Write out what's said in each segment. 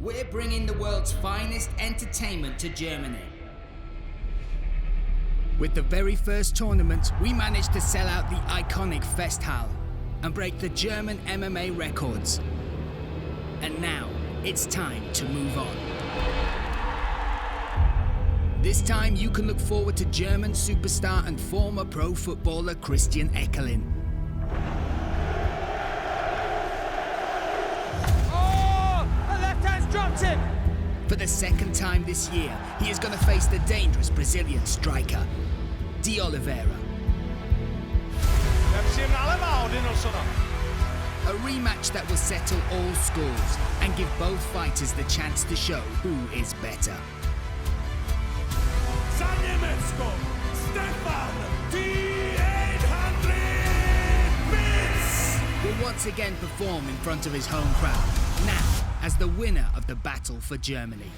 we're bringing the world's finest entertainment to Germany. With the very first tournament, we managed to sell out the iconic Festhalle and break the German MMA records. And now, it's time to move on. This time, you can look forward to German superstar and former pro footballer Christian Eckerlin. Oh! The left hand's dropped him! For the second time this year, he is going to face the dangerous Brazilian striker, Oliveira. A rematch that will settle all scores and give both fighters the chance to show who is better. Za Německo, Stefan D800 Pütz will once again perform in front of his home crowd, now as the winner of the battle for Germany.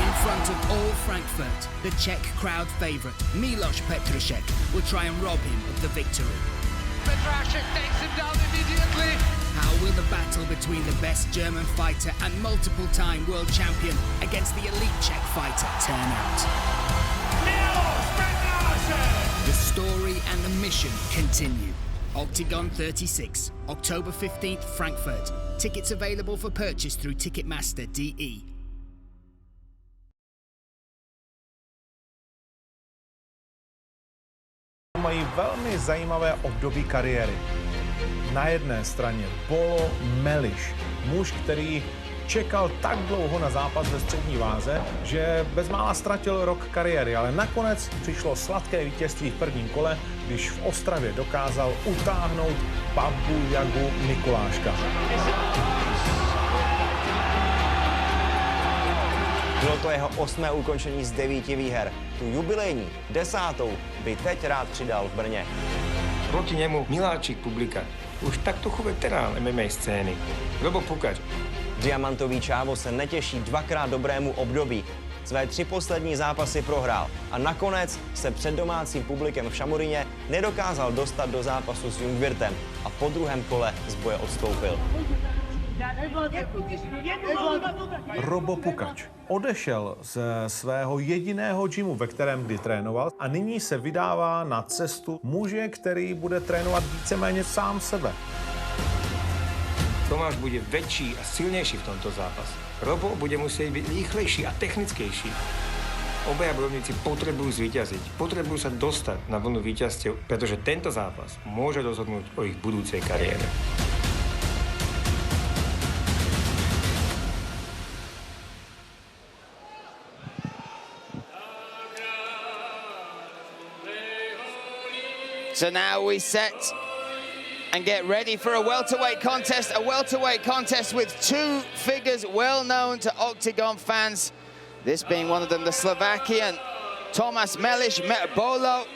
In front of all Frankfurt, the Czech crowd favourite, Meliš Petrášek, will try and rob him of the victory. Petrášek takes him down immediately. How will the battle between the best German fighter and multiple-time world champion against the elite Czech fighter turn out? Meliš Petrášek! The story and the mission continue. Octagon 36, October 15th, Frankfurt. Tickets available for purchase through Ticketmaster DE. Mají velmi zajímavé období kariéry. Na jedné straně BOLO Meliš, muž, který čekal tak dlouho na zápas ve střední váze, že bezmála ztratil rok kariéry, ale nakonec přišlo sladké vítězství v prvním kole, když v Ostravě dokázal utáhnout Babu Jagu Mikuláška. Bylo to jeho 8. ukončení z 9 výher. Tu jubilejní 10. by teď rád přidal v Brně. Proti němu miláčik publika. Už tak trochu veterán MMA scény. Robo Pukač. Diamantový ČÁVO se netěší dvakrát dobrému období. Své 3 poslední zápasy prohrál a nakonec se před domácím publikem v Šamoríně nedokázal dostat do zápasu s Jungwirtem a po druhém kole z boje odstoupil. Robo Pukač odešel ze svého jediného gymu, ve kterém kdy trénoval, a nyní se vydává na cestu muže, který bude trénovat víceméně sám sebe. Tomáš bude väčší a silnejší v tomto zápase. Robo bude musieť byť rýchlejší a technickejší. Obaja bojovníci potrebujú zvíťaziť, potrebujú sa dostať na vlnu víťazstiev, pretože tento zápas môže rozhodnúť o ich budúcej kariére. So now we set and get ready for a welterweight contest with 2 figures well known to Octagon fans. This being one of them, the Slovakian Tomáš Meliš met BOLO,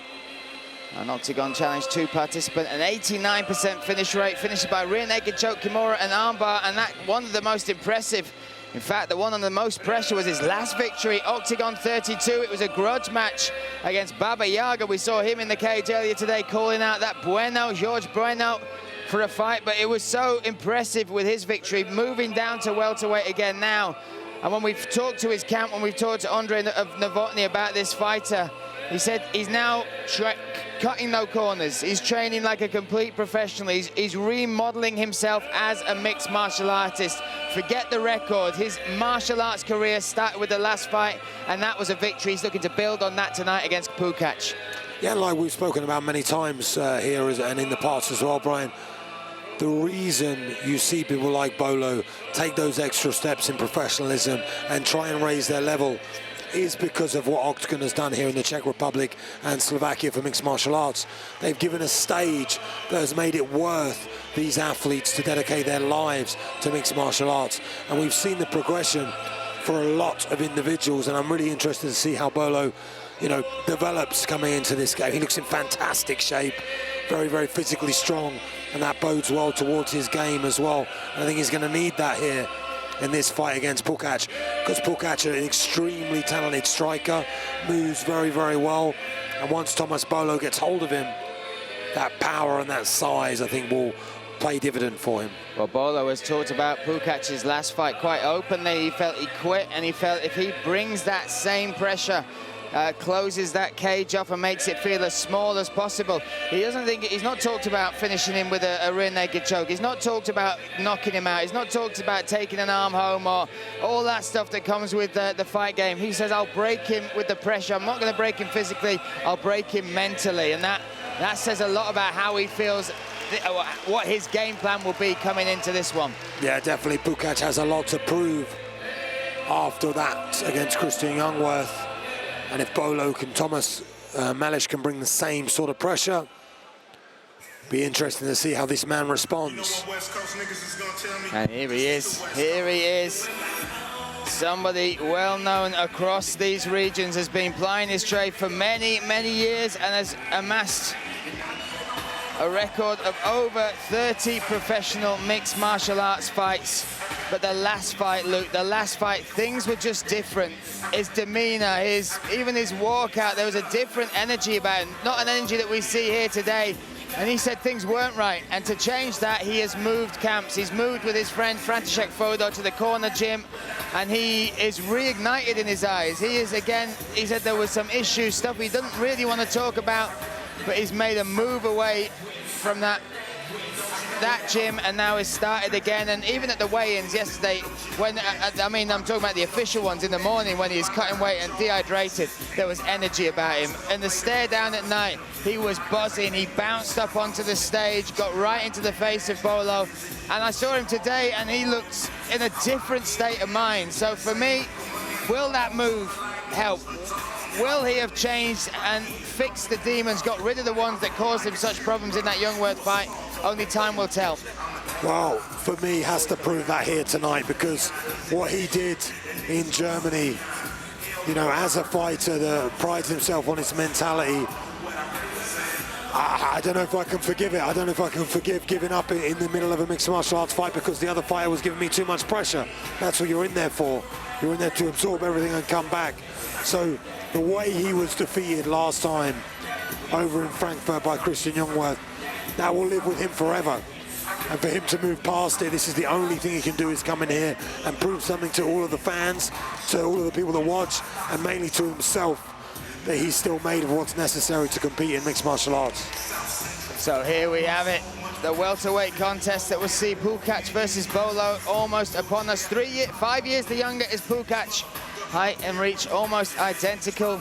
an Octagon Challenge 2 participant, an 89% finish rate, finished by rear naked choke, kimura and armbar, and that one of the most impressive. In fact, the one under the most pressure was his last victory, Octagon 32. It was a grudge match against Baba Yaga. We saw him in the cage earlier today calling out that George Bueno, for a fight, but it was so impressive with his victory, moving down to welterweight again now. And when we've talked to his camp, when we've talked to Andre of Novotny about this fighter, he said he's now cutting no corners. He's training like a complete professional. He's remodeling himself as a mixed martial artist. Forget the record. His martial arts career started with the last fight, and that was a victory. He's looking to build on that tonight against Pukač. Yeah, like we've spoken about many times here and in the past as well, Brian, the reason you see people like BOLO take those extra steps in professionalism and try and raise their level is because of what Octagon has done here in the Czech Republic and Slovakia for mixed martial arts. They've given a stage that has made it worth these athletes to dedicate their lives to mixed martial arts. And we've seen the progression for a lot of individuals, and I'm really interested to see how BOLO, develops coming into this game. He looks in fantastic shape, very, very physically strong, and that bodes well towards his game as well. And I think he's going to need that here in this fight against Pukač, because Pukač is an extremely talented striker, moves very, very well, and once Tomáš BOLO gets hold of him, that power and that size, I think, will play dividend for him. Well, BOLO has talked about Pukač's last fight quite openly. He felt he quit, and he felt if he brings that same pressure, closes that cage off and makes it feel as small as possible. He's not talked about finishing him with a rear naked choke. He's not talked about knocking him out. He's not talked about taking an arm home or all that stuff that comes with the fight game. He says, I'll break him with the pressure. I'm not going to break him physically. I'll break him mentally. And that says a lot about how he feels, what his game plan will be coming into this one. Yeah, definitely Pukač has a lot to prove after that against Christian Youngworth. And if BOLO can, Meliš can bring the same sort of pressure, be interesting to see how this man responds. And here he is. Somebody well known across these regions, has been plying his trade for many, many years and has amassed a record of over 30 professional mixed martial arts fights. But the last fight, Luke, things were just different. His demeanor, even his walkout, there was a different energy about him, not an energy that we see here today. And he said things weren't right. And to change that, he has moved camps. He's moved with his friend Petrášek to the corner gym, and he is reignited in his eyes. He is, again, he said there was some issues, stuff he doesn't really want to talk about, but he's made a move away from that gym, and now has started again. And even at the weigh-ins yesterday, when I'm talking about the official ones in the morning, when he was cutting weight and dehydrated, there was energy about him. And the stare down at night, he was buzzing. He bounced up onto the stage, got right into the face of BOLO, and I saw him today, and he looks in a different state of mind. So for me, will that move help? Will he have changed and fixed the demons, got rid of the ones that caused him such problems in that Youngworth fight? Only time will tell. Well, for me, he has to prove that here tonight, because what he did in Germany, you know, as a fighter that prides himself on his mentality, I don't know if I can forgive it. I don't know if I can forgive giving up in the middle of a mixed martial arts fight because the other fighter was giving me too much pressure. That's what you're in there for. You're in there to absorb everything and come back. So the way he was defeated last time over in Frankfurt by Christian Youngworth, that will live with him forever. And for him to move past it, this is the only thing he can do, is come in here and prove something to all of the fans, to all of the people that watch, and mainly to himself, that he's still made of what's necessary to compete in mixed martial arts. So here we have it, the welterweight contest that will see Pukač versus BOLO almost upon us. 5 years the younger is Pukač. Height and reach almost identical.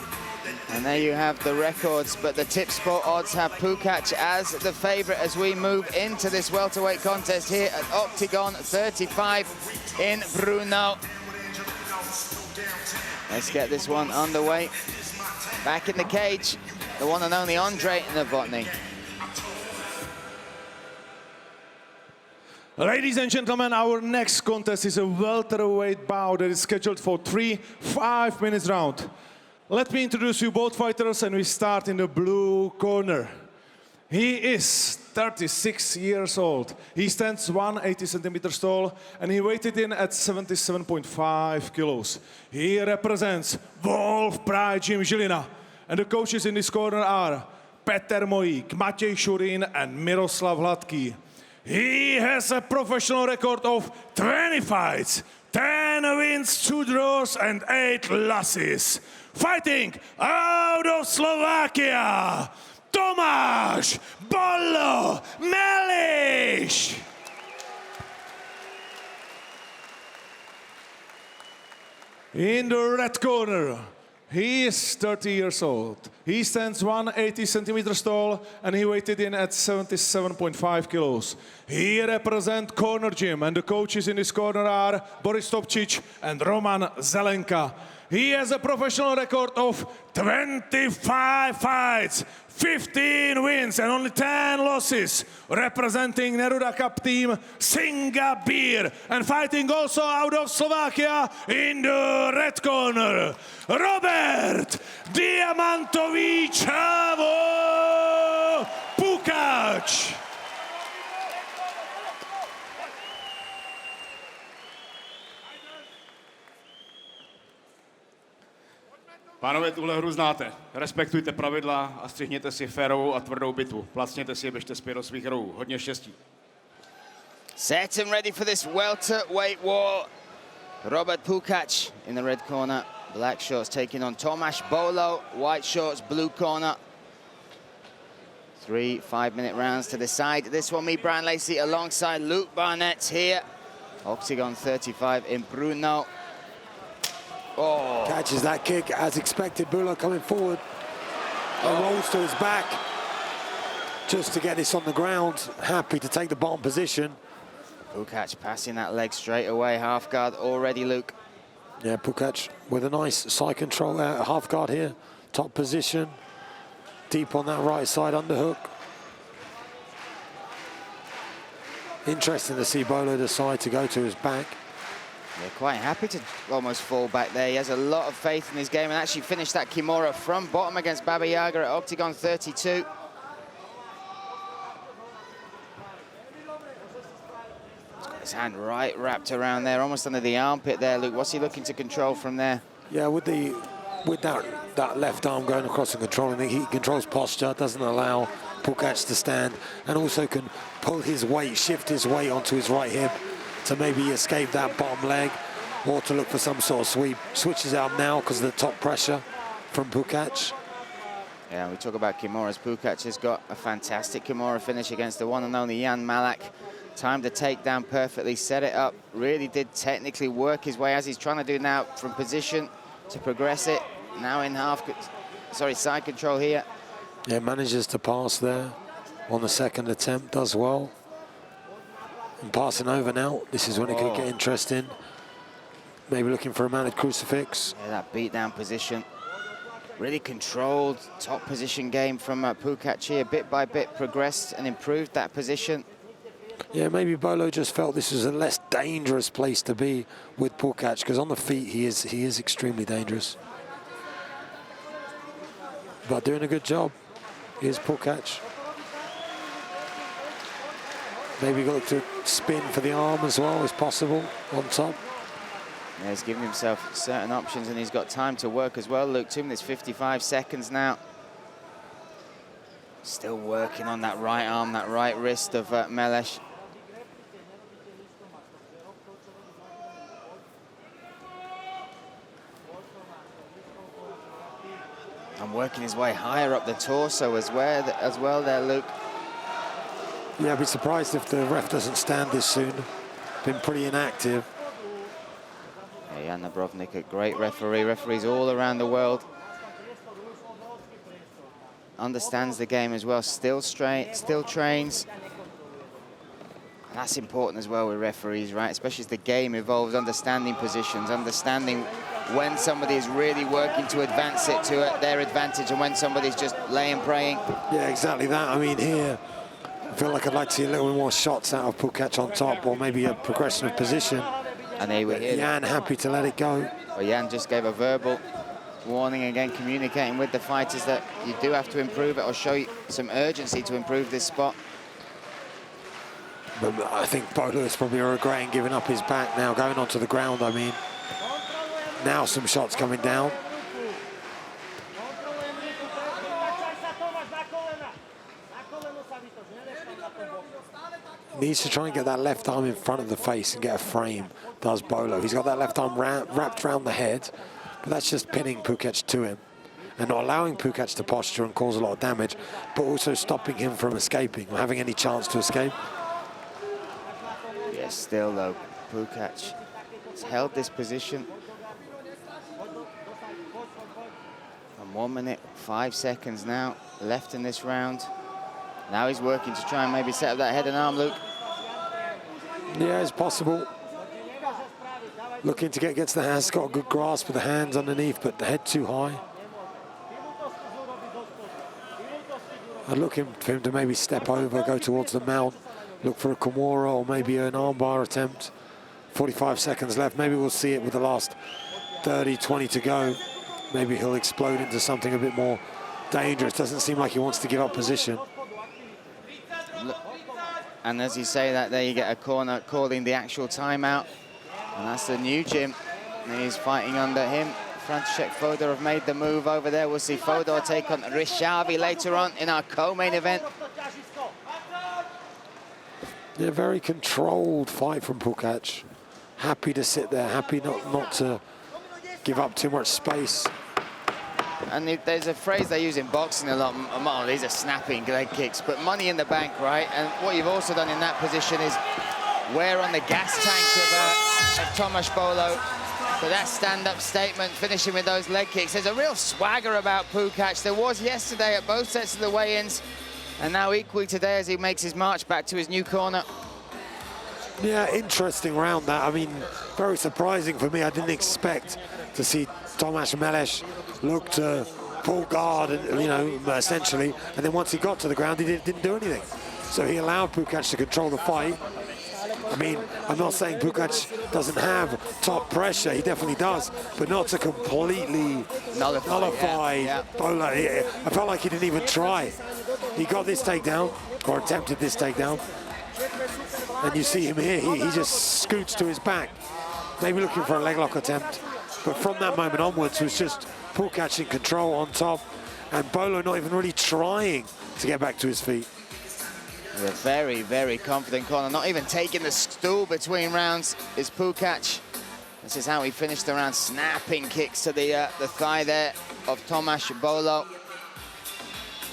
And there you have the records, but the tip sport odds have Pukač as the favorite as we move into this welterweight contest here at Octagon 35 in Brno. Let's get this one underway. Back in the cage, the one and only Ondrej Novotny. Ladies and gentlemen, our next contest is a welterweight bout that is scheduled for 3 5-minute rounds. Let me introduce you both fighters, and we start in the blue corner. He is 36 years old. He stands 180 centimeters tall, and he weighted in at 77.5 kilos. He represents Wolf Pride Gym Žilina, and the coaches in this corner are Petr Mojík, Matěj Šurín, and Miroslav Hladký. He has a professional record of 20 fights, 10 wins, 2 draws, and 8 losses. Fighting out of Slovakia, Tomáš BOLO Meliš. In the red corner, he is 30 years old. He stands 180 centimeters tall, and he weighted in at 77.5 kilos. He represents Corner Gym, and the coaches in this corner are Boris Topčič and Roman Zelenka. He has a professional record of 25 fights, 15 wins, and only 10 losses, representing Neruda Cup team Singapore, and fighting also out of Slovakia in the red corner, Robert Diamantový ČÁVO Pukač. Pánové, tuhle hru znáte. Respektujte pravidla a střihněte si férovou a tvrdou bitvu. Placněte si, běžte zpět do svých rohů. Hodně štěstí. Set and ready for this welterweight war. Robert Pukač in the red corner. Black shorts taking on Tomáš BOLO. White shorts, blue corner. 3 5-minute rounds to decide. This one, me, Brian Lacey, alongside Luke Barnett here. Octagon 35 in Brno. Oh. Catches that kick as expected. BOLO coming forward. And rolls to his back. Just to get this on the ground. Happy to take the bottom position. Pukač passing that leg straight away. Half guard already, Luke. Yeah, Pukač with a nice side control, half guard here. Top position. Deep on that right side underhook. Interesting to see BOLO decide to go to his back. They're quite happy to almost fall back there. He has a lot of faith in his game and actually finished that Kimura from bottom against Baba Yaga at Octagon 32. He's got his hand right wrapped around there, almost under the armpit there, Luke. What's he looking to control from there? Yeah, with that left arm going across and controlling, he controls posture, doesn't allow Pukač to stand, and also can pull his weight, shift his weight onto his right hip to maybe escape that bottom leg or to look for some sort of sweep. Switches out now because of the top pressure from Pukač. Yeah, we talk about Kimuras. Pukač has got a fantastic Kimura finish against the one and only Jan Malak. Timed the takedown perfectly, set it up, really did technically work his way as he's trying to do now from position to progress it. Now in side control here. Yeah, manages to pass there on the second attempt, does well. And passing over now, this is when it could get interesting. Maybe looking for a mounted crucifix. Yeah, that beat down position. Really controlled top position game from Pukač here, bit by bit progressed and improved that position. Yeah, maybe BOLO just felt this was a less dangerous place to be with Pukač, because on the feet he is extremely dangerous. But doing a good job. Here's Pukač. Maybe got to spin for the arm as well as possible on top. Yeah, he's giving himself certain options and he's got time to work as well. Luke, 2 minutes 55 seconds now. Still working on that right arm, that right wrist of Meliš. And working his way higher up the torso as well there, Luke. Yeah, I'd be surprised if the ref doesn't stand this soon. Been pretty inactive. Yeah, Jan Nabrovnik, a great referee. Referees all around the world. Understands the game as well, still trains. And that's important as well with referees, right? Especially as the game evolves, understanding positions, understanding when somebody is really working to advance it to their advantage and when somebody's just laying, praying. Yeah, exactly that. I mean, here, I feel like I'd like to see a little bit more shots out of Pukač on top, or maybe a progression of position. And they were here. Jan happy to let it go. Well, Jan just gave a verbal warning again, communicating with the fighters that you do have to improve it or show some urgency to improve this spot. But I think BOLO is probably regretting giving up his back now, going onto the ground, I mean. Now some shots coming down. Needs to try and get that left arm in front of the face and get a frame, does BOLO. He's got that left arm wrapped around the head, but that's just pinning Pukač to him and not allowing Pukač to posture and cause a lot of damage, but also stopping him from escaping or having any chance to escape. Yeah, still though, Pukač has held this position. And 1 minute, 5 seconds now left in this round. Now he's working to try and maybe set up that head and arm, Luke. Yeah, it's possible. Looking to get to the hands, got a good grasp with the hands underneath, but the head too high. I'm looking for him to maybe step over, go towards the mount, look for a Kimura or maybe an armbar attempt. 45 seconds left. Maybe we'll see it with the last 30, 20 to go. Maybe he'll explode into something a bit more dangerous. Doesn't seem like he wants to give up position. And as you say that, there you get a corner calling the actual timeout. And that's the new gym. And he's fighting under him. František Fodor have made the move over there. We'll see Fodor take on Ryšavy later on in our co-main event. Yeah, very controlled fight from Pukač. Happy to sit there, happy not to give up too much space. And there's a phrase they use in boxing a lot, oh, these are snapping leg kicks, but money in the bank, right? And what you've also done in that position is wear on the gas tank of Tomáš BOLO. So that stand-up statement, finishing with those leg kicks. There's a real swagger about Pukač. There was yesterday at both sets of the weigh-ins, and now equally today as he makes his march back to his new corner. Yeah, interesting round that. I mean, very surprising for me. I didn't expect to see Tomáš Meliš look to pull guard, and, you know, essentially. And then once he got to the ground, he didn't do anything. So he allowed Pukač to control the fight. I mean, I'm not saying Pukač doesn't have top pressure. He definitely does, but not to completely nullify BOLO. I felt like he didn't even try. He got this takedown, or attempted this takedown. And you see him here, he just scoots to his back, maybe looking for a leg lock attempt. But from that moment onwards, it was just Pukač in control on top, and BOLO not even really trying to get back to his feet. A very, very confident corner, not even taking the stool between rounds is Pukač. This is how he finished the round, snapping kicks to the thigh there of Tomáš BOLO.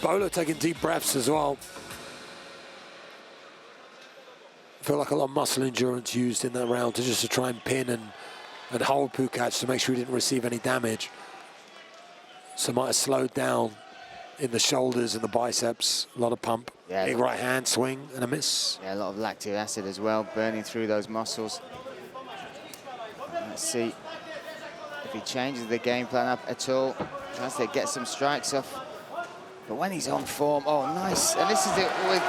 BOLO taking deep breaths as well. I feel like a lot of muscle endurance used in that round to try and pin and hold Pukač to make sure he didn't receive any damage. So might have slowed down in the shoulders and the biceps, a lot of pump. Yeah, big right hand swing and a miss. Yeah, a lot of lactic acid as well, burning through those muscles. Let's see if he changes the game plan up at all. Tries to get some strikes off. But when he's on form, oh, nice. And this is it with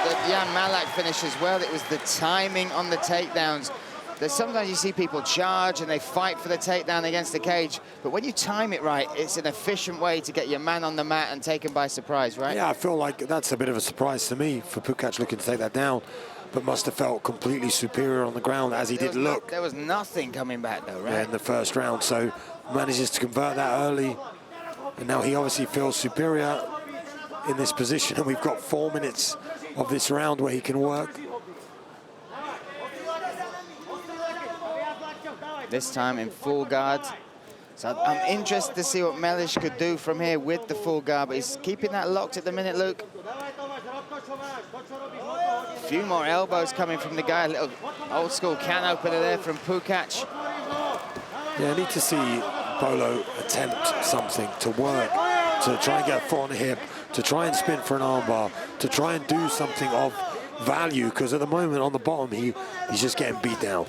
the Jan Malak finish as well. It was the timing on the takedowns. There's sometimes you see people charge and they fight for the takedown against the cage, but when you time it right, it's an efficient way to get your man on the mat and take him by surprise, right? Yeah, I feel like that's a bit of a surprise to me for Pukač looking to take that down, but must have felt completely superior on the ground as he did look. There was nothing coming back though, right? Yeah, in the first round, so manages to convert that early, and now he obviously feels superior in this position, and we've got 4 minutes of this round where he can work. This time in full guard. So I'm interested to see what Meliš could do from here with the full guard, but he's keeping that locked at the minute, Luke. A few more elbows coming from the guy, a little old school can opener there from Pukač. Yeah, I need to see BOLO attempt something to work, to try and get a foot on the hip, to try and spin for an armbar, to try and do something of value, because at the moment on the bottom, he's just getting beat down.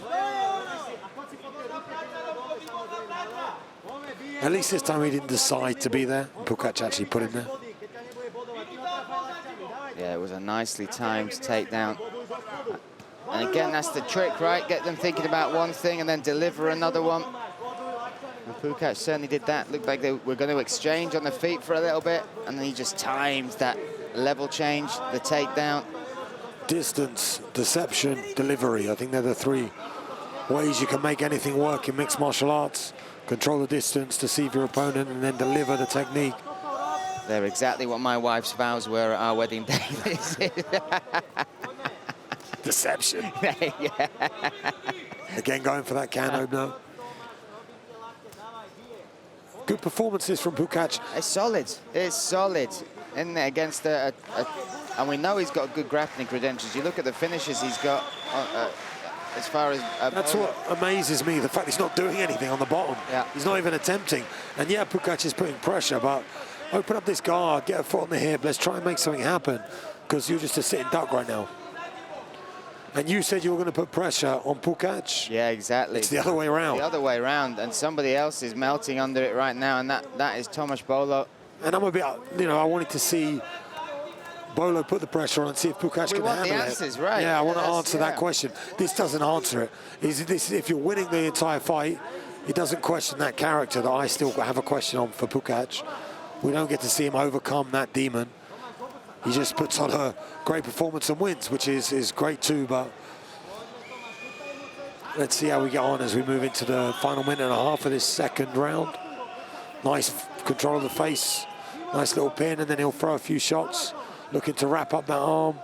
At least this time he didn't decide to be there. Pukač actually put him there. Yeah, it was a nicely timed takedown. And again, that's the trick, right? Get them thinking about one thing and then deliver another one. And Pukač certainly did that. Looked like they were going to exchange on the feet for a little bit, and then he just timed that level change, the takedown. Distance, deception, delivery. I think they're the 3 ways you can make anything work in mixed martial arts. Control the distance, deceive your opponent, and then deliver the technique. They're exactly what my wife's vows were at our wedding day. Deception. Yeah. Again, going for that can opener. Good performances from Pukač. It's solid. It's solid. In there against and we know he's got good grappling credentials. You look at the finishes he's got. As far as that's what amazes me, the fact he's not doing anything on the bottom. Yeah. He's not even attempting. And yeah, Pukač is putting pressure, but open up this guard, get a foot on the hip, let's try and make something happen, because you're just a sitting duck right now. And you said you were going to put pressure on Pukač. Yeah, exactly. It's the other way around. The other way around, and somebody else is melting under it right now, and that is Tomáš BOLO. And I'm a bit, you know, I wanted to see BOLO put the pressure on and see if Pukač can handle it. We want the answers, right? Yeah, I want to answer that question. This doesn't answer it. If you're winning the entire fight, it doesn't question that character that I still have a question on for Pukač. We don't get to see him overcome that demon. He just puts on a great performance and wins, which is great too, but let's see how we get on as we move into the final minute and a half of this second round. Nice control of the face, nice little pin, and then he'll throw a few shots, looking to wrap up that arm.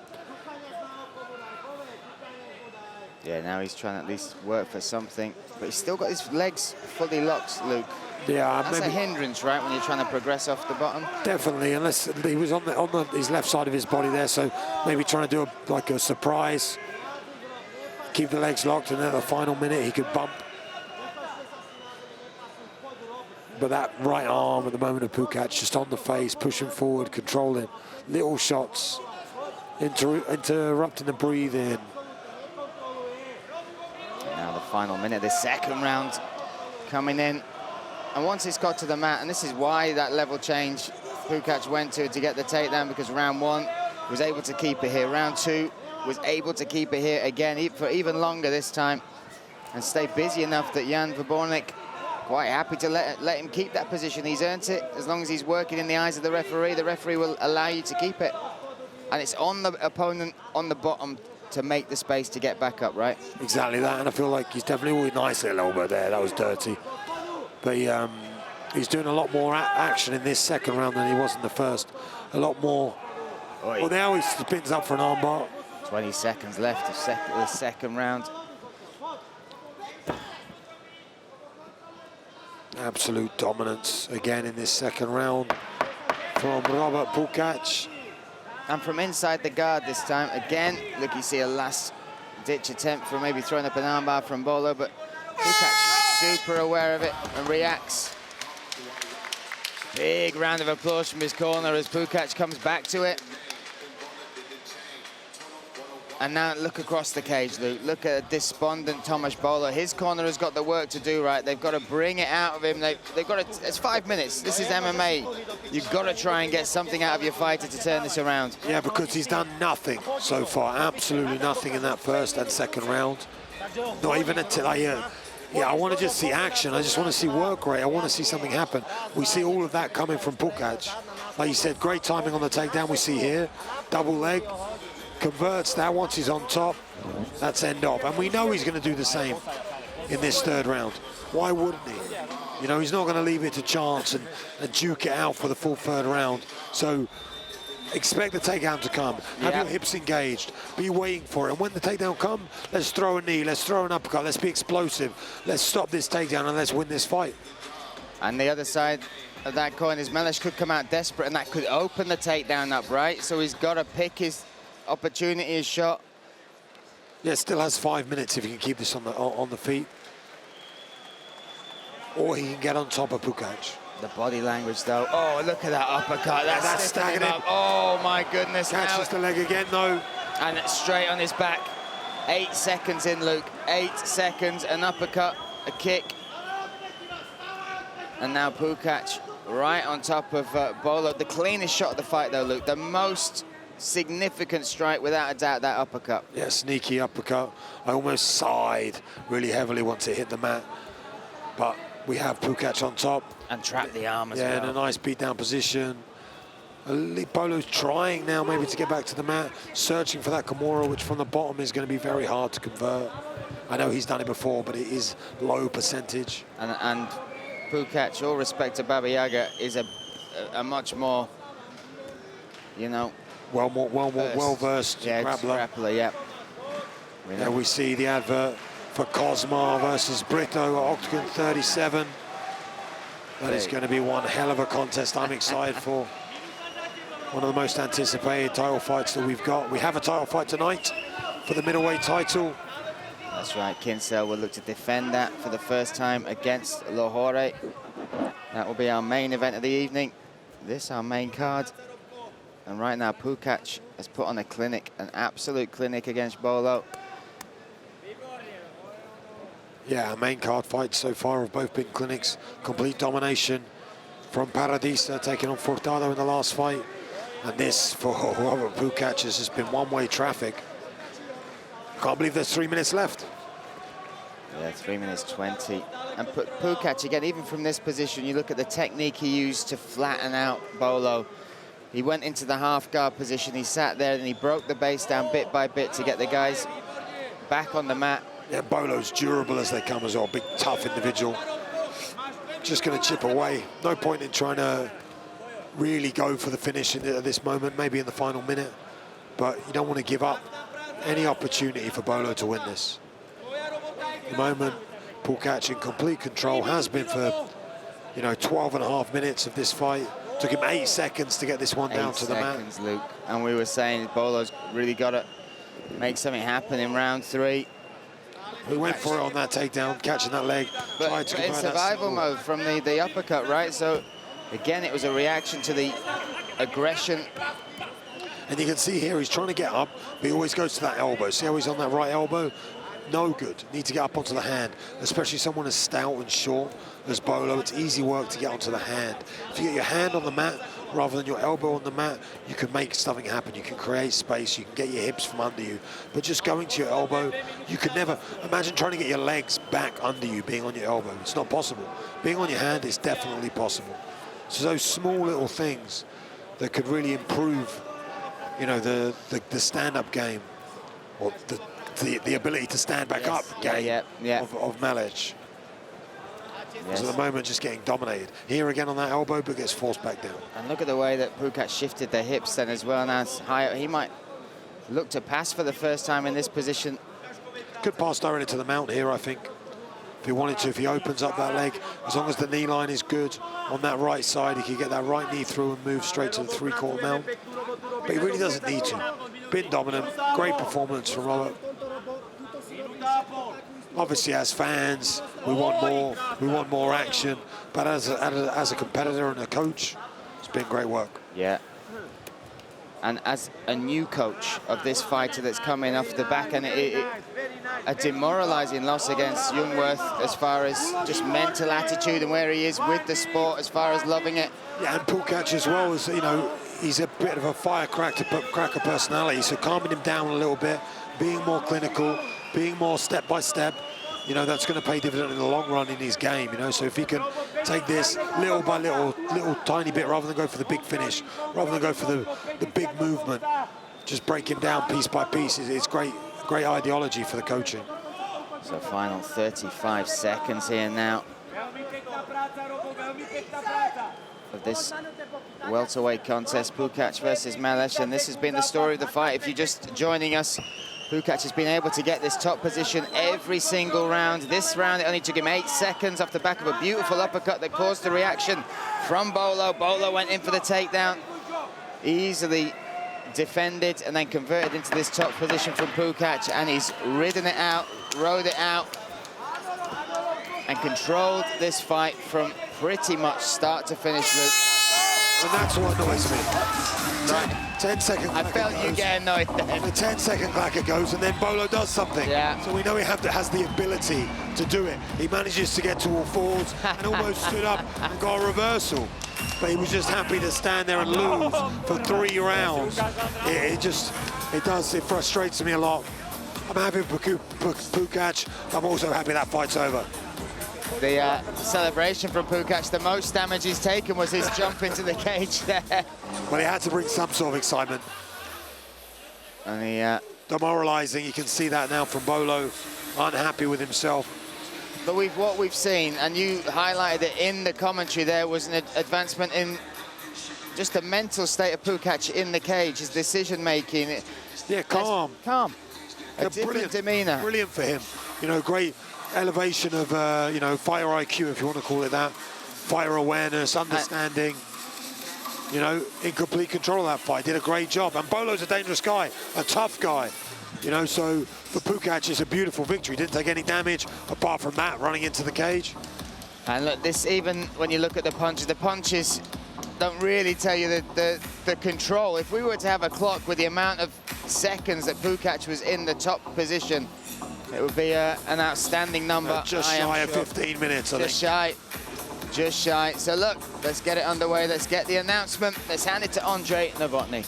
Yeah, now he's trying to at least work for something, but he's still got his legs fully locked, Luke. Yeah, that's a hindrance, right, when you're trying to progress off the bottom? Definitely, unless he was on his left side of his body there, so maybe trying to do like a surprise, keep the legs locked, and then at the final minute he could bump. But that right arm at the moment of Pukač, just on the face, pushing forward, controlling, little shots, interrupting the breathing. Now the final minute, the second round coming in. And once it's got to the mat, and this is why that level change Pukač went to get the takedown, because round one was able to keep it here. Round two was able to keep it here again for even longer this time and stay busy enough that Jan Verbornik quite happy to let him keep that position. He's earned it. As long as he's working in the eyes of the referee will allow you to keep it. And it's on the opponent on the bottom to make the space to get back up, right? Exactly that, and I feel like he's definitely always nice little elbow there. That was dirty. But he's doing a lot more action in this second round than he was in the first. A lot more. Oi. Well, now he spins up for an armbar. 20 seconds left of the second round. Absolute dominance again in this second round from Robert Pukač. And from inside the guard this time, again, look, you see a last-ditch attempt for maybe throwing up an armbar from BOLO, but Pukač super aware of it and reacts. Big round of applause from his corner as Pukač comes back to it. And now look across the cage, Luke. Look at a despondent Tomáš BOLO. His corner has got the work to do, right? They've got to bring it out of him. They've got to, it's 5 minutes. This is MMA. You've got to try and get something out of your fighter to turn this around. Yeah, because he's done nothing so far. Absolutely nothing in that first and second round. Not even until I want to just see action. I just want to see work rate. I want to see something happen. We see all of that coming from Pukač. Like you said, great timing on the takedown. We see here, double leg. Converts that once he's on top, that's end off. And we know he's going to do the same in this third round. Why wouldn't he? You know, he's not going to leave it to chance and duke it out for the full third round. So expect the takedown to come. Have your hips engaged. Be waiting for it. And when the takedown comes, let's throw a knee, let's throw an uppercut, let's be explosive. Let's stop this takedown and let's win this fight. And the other side of that coin is Meliš could come out desperate and that could open the takedown up, right? So he's got to pick his opportunity, his shot. Yeah, still has 5 minutes if he can keep this on the feet. Or he can get on top of Pukač. The body language, though. Oh, look at that uppercut. That's stacking him up. Oh, my goodness. Catches the leg again, though. And it's straight on his back. 8 seconds in, Luke. 8 seconds, an uppercut, a kick. And now Pukač right on top of BOLO. The cleanest shot of the fight, though, Luke. The most significant strike, without a doubt, that uppercut. Yeah, sneaky uppercut. I almost sighed really heavily once it hit the mat. But we have Pukač on top. And trapped the arm as well. Yeah, in a nice beat-down position. BOLO's trying now maybe to get back to the mat, searching for that Kimura, which from the bottom is going to be very hard to convert. I know he's done it before, but it is low percentage. And Pukač, all respect to Baba Yaga, is a much more, you know, well-versed grappler. Yeah. There we see the advert for Cosmar versus Brito at Octagon 37. That is going to be one hell of a contest. I'm excited for. One of the most anticipated title fights that we've got. We have a title fight tonight for the middleweight title. That's right, Kinsella will look to defend that for the first time against Lahore. That will be our main event of the evening. This, our main card. And right now, Pukač has put on a clinic, an absolute clinic against BOLO. Yeah, our main card fights so far have both been clinics. Complete domination from Paradisa, taking on Furtado in the last fight. And this, for Robert Pukač, has just been one-way traffic. Can't believe there's 3 minutes left. Yeah, 3 minutes 20. And Pukač, again, even from this position, you look at the technique he used to flatten out BOLO. He went into the half-guard position, he sat there, and he broke the base down bit by bit to get the guys back on the mat. Yeah, BOLO's durable as they come as well, big, tough individual. Just going to chip away. No point in trying to really go for the finish at this moment, maybe in the final minute. But you don't want to give up any opportunity for BOLO to win this. At the moment, Pukač in complete control, has been for, 12.5 minutes of this fight. Took him 8 seconds to get this one down to the mat. 8 seconds, Luke. And we were saying Bolo's really got to make something happen in round 3. He went for it on that takedown, catching that leg. But in survival mode from the uppercut, right? So, again, it was a reaction to the aggression. And you can see here, he's trying to get up, but he always goes to that elbow. See how he's on that right elbow? No good. Need to get up onto the hand, especially someone as stout and short as Bolo. It's easy work to get onto the hand. If you get your hand on the mat rather than your elbow on the mat, you can make something happen. You can create space. You can get your hips from under you. But just going to your elbow, you could never imagine trying to get your legs back under you, being on your elbow. It's not possible. Being on your hand is definitely possible. So those small little things that could really improve, the stand-up game, or the ability to stand back up game of Meliš. Yes. So at the moment, just getting dominated. Here again on that elbow, but gets forced back down. And look at the way that Pukač shifted the hips then as well. Now it's higher. He might look to pass for the first time in this position. Could pass directly to the mount here, I think. If he wanted to, if he opens up that leg, as long as the knee line is good on that right side, he can get that right knee through and move straight to the 3/4 mount. But he really doesn't need to. Been dominant, great performance from Robert. Obviously, as fans, we want more action. But as a competitor and a coach, it's been great work. Yeah. And as a new coach of this fighter that's coming off the back, and a demoralizing loss against Jungwirth as far as just mental attitude and where he is with the sport, as far as loving it. Yeah, and Pukač as well, as he's a bit of a firecracker personality, so calming him down a little bit, being more clinical, being more step by step, that's going to pay dividend in the long run in his game, So if he can take this little by little tiny bit, rather than go for the big finish, rather than go for the big movement, just break him down piece by piece. It's great ideology for the coaching. So final 35 seconds here now of this welterweight contest, Pukač versus Meliš, and this has been the story of the fight. If you're just joining us, Pukač has been able to get this top position every single round. This round, it only took him 8 seconds off the back of a beautiful uppercut that caused the reaction from Bolo. Bolo went in for the takedown, easily defended, and then converted into this top position from Pukač, and he's ridden it out, rode it out, and controlled this fight from pretty much start to finish, Luke. And that's what annoys me. 10-second I felt you get annoyed then. The 10-second clacker goes, and then Bolo does something. Yeah. So we know he has the ability to do it. He manages to get to all fours and almost stood up and got a reversal. But he was just happy to stand there and lose for 3 rounds. It frustrates me a lot. I'm happy with Pukač. I'm also happy that fight's over. The celebration from Pukač, the most damage he's taken was his jump into the cage there. Well, he had to bring some sort of excitement. And he, demoralizing, you can see that now from Bolo, unhappy with himself. But what we've seen, and you highlighted it in the commentary there, was an advancement in just the mental state of Pukač in the cage, his decision-making. Yeah, calm. Calm. A different demeanor. Brilliant for him. Great elevation of, fighter IQ, if you want to call it that. Fighter awareness, understanding. In complete control of that fight. Did a great job. And Bolo's a dangerous guy, a tough guy. So for Pukač, it's a beautiful victory. Didn't take any damage, apart from that, running into the cage. And look, this, even when you look at the punches don't really tell you the control. If we were to have a clock with the amount of seconds that Pukač was in the top position, it would be an outstanding number. Just shy of 15 minutes, I think. Just shy. So look, let's get it underway. Let's get the announcement. Let's hand it to Andrzej Novotny.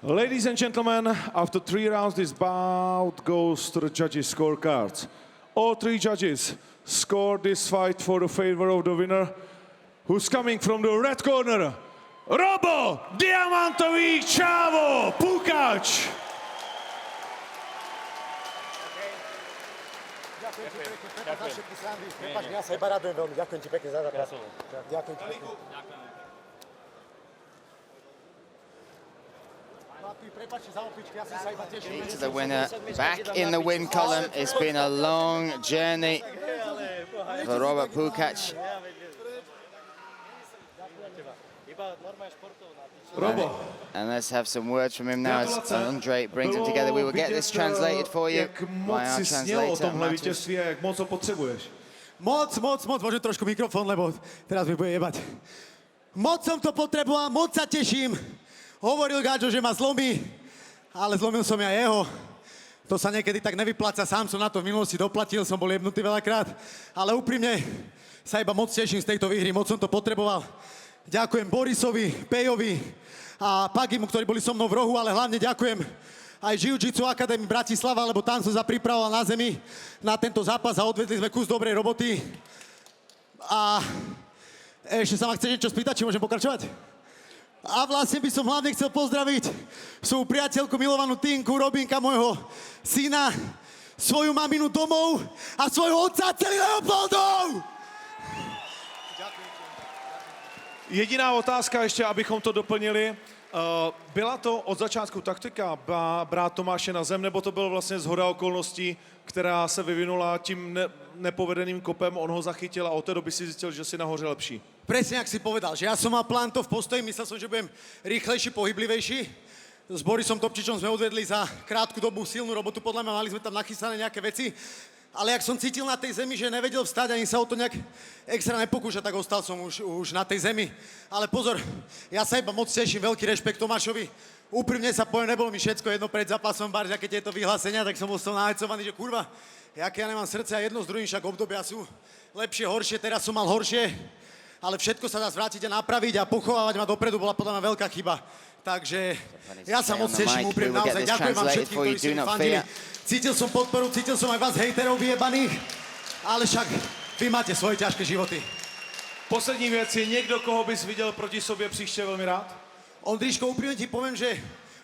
Ladies and gentlemen, after 3 rounds, this bout goes to the judges' scorecards. All 3 judges scored this fight for the favor of the winner, who's coming from the red corner, Robo Diamantový ČÁVO Pukač. Ja sa iba radujem veľmi. Ďakujem ti pekne za zápas. Ďakujem ti pekne. To the winner, back in the win column. It's been a long journey for Robert Pukač. And let's have some words from him now as Andre brings them together. We will get this translated for you by our translator. Moc, môžem trošku mikrofón, lebo teraz mi bude jebať. Moc som to potreboval, moc sa teším. Hovoril Gáčo, že ma zlomí, ale zlomil som ja jeho. To sa niekedy tak nevypláca, sám som na to v minulosti doplatil, som bol jebnutý veľakrát. Ale úprimne sa iba moc teším z tejto výhry, moc som to potreboval. Ďakujem Borisovi, Pejovi a Pagimu, ktorí boli so mnou v rohu, ale hlavne ďakujem aj Jiu-Jitsu Academy Bratislava, lebo tam som sa pripravoval na zemi na tento zápas a odvedli sme kus dobrej roboty. A ešte sa ma chce niečo spýtať, či môžem pokračovať? A vlastne by som hlavne chcel pozdraviť svoju priateľku, milovanú Tinku, Robinka, môjho syna, svoju maminu domov a svojho otca, celý Leopoldov! Jediná otázka ještě, abychom to doplnili. Byla to od začátku taktika brát Tomáše na zem, nebo to bylo vlastně zhoda okolností, která se vyvinula tím nepovedeným kopem, on ho zachytil a od té doby si zjistil, že si nahoře lepší? Presne, jak si povedal, že ja som mal plán to v postoji, myslel som, že budem rýchlejší, pohyblivejší. S Borisom Topčičom sme odvedli za krátku dobu silnú robotu, podľa mňa mali sme tam nachystané nejaké veci. Ale jak som cítil na tej zemi, že nevedel vstať, ani sa o to nejak extra nepokúša, tak ostal som už na tej zemi. Ale pozor, ja sa iba moc teším, veľký rešpekt Tomášovi. Úprimne sa poviem, nebolo mi všetko jedno pred zápasom, bar, aké tieto vyhlásenia, tak som bol z toho nahecovaný, že kurva, jaké ja nemám srdce a jedno s druhým, však obdobia sú lepšie, horšie, teraz som mal horšie, ale všetko sa dá zvrátiť a napraviť a pochovávať ma dopredu bola podľa mňa veľká chyba. Takže ja sa moc teším, úprimne naozaj ďakujem vám všetkým, ktorí ste mi fandili. Cítil som podporu, cítil som aj vás hejterov vyjebaných, ale však vy máte svoje ťažké životy. Poslední věc, je někdo, koho bys viděl proti sobě příště velmi rád? Ondríško, úprimne ti poviem, že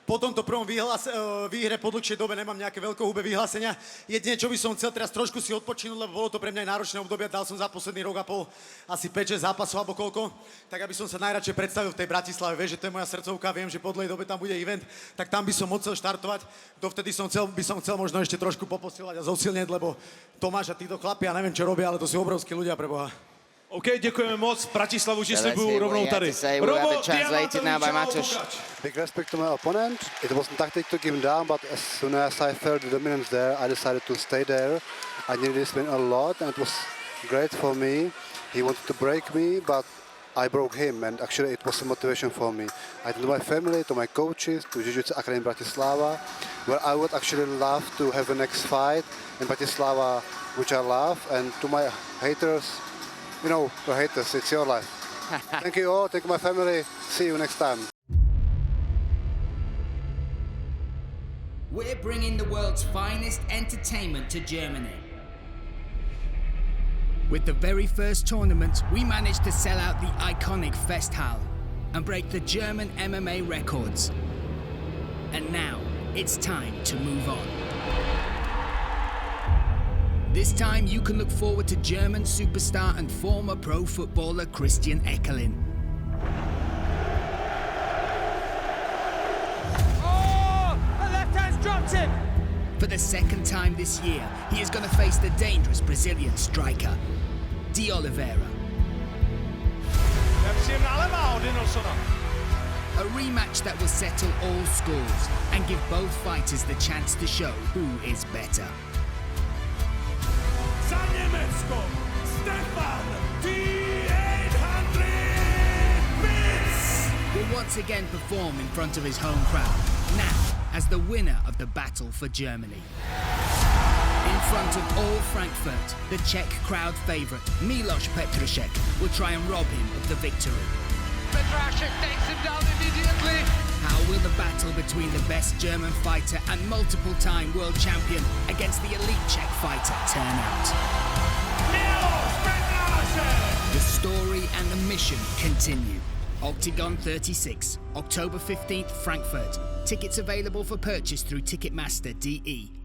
po tomto prvom výhre po dlhšej dobe nemám nejaké veľkohubé vyhlásenia. Jedine, čo by som chcel teraz trošku si odpočinúť, lebo bolo to pre mňa aj náročné obdobie, dal som za posledný rok a pol asi 5-6 zápasov alebo koľko, tak aby som sa najradšej predstavil v tej Bratislave. Vieš, že to je moja srdcovka, viem, že po dlhej dobe tam bude event, tak tam by som mohol štartovať. Dovtedy by som chcel možno ešte trošku poposilovať a zosilnieť, lebo Tomáš a títo chlapi, ja neviem, čo robia, ale to sú obrovskí ľudia, pre Boha. OK, děkujeme moc. Bratislavu už slibuju rovnou tady. Robo, translated now by Matuš. Big respect to my opponent. It wasn't tactic to give him down, but as soon as I felt the dominance there, I decided to stay there. I needed this win a lot, and it was great for me. He wanted to break me, but I broke him, and actually it was a motivation for me. I to my family, to my coaches, to Jiu-Jitsu Academy Bratislava, where I would actually love to have the next fight in Bratislava, which I love, and to my haters, you know, the haters, it's your life. Thank you all, thank you my family, see you next time. We're bringing the world's finest entertainment to Germany. With the very first tournament, we managed to sell out the iconic Festhalle and break the German MMA records. And now, it's time to move on. This time you can look forward to German superstar and former pro footballer Christian Eckerlin. Oh! The left hand's dropped him! For the second time this year, he is going to face the dangerous Brazilian striker, Oliveira. A rematch that will settle all scores and give both fighters the chance to show who is better. Za Německo, Stefan D800 Pütz! Will once again perform in front of his home crowd, now as the winner of the battle for Germany. In front of all Frankfurt, the Czech crowd favourite, Meliš Petrášek, will try and rob him of the victory. Petrášek takes him down immediately. How will the battle between the best German fighter and multiple-time world champion against the elite Czech fighter turn out? Meliš Petrášek! The story and the mission continue. Octagon 36, October 15th, Frankfurt. Tickets available for purchase through Ticketmaster DE.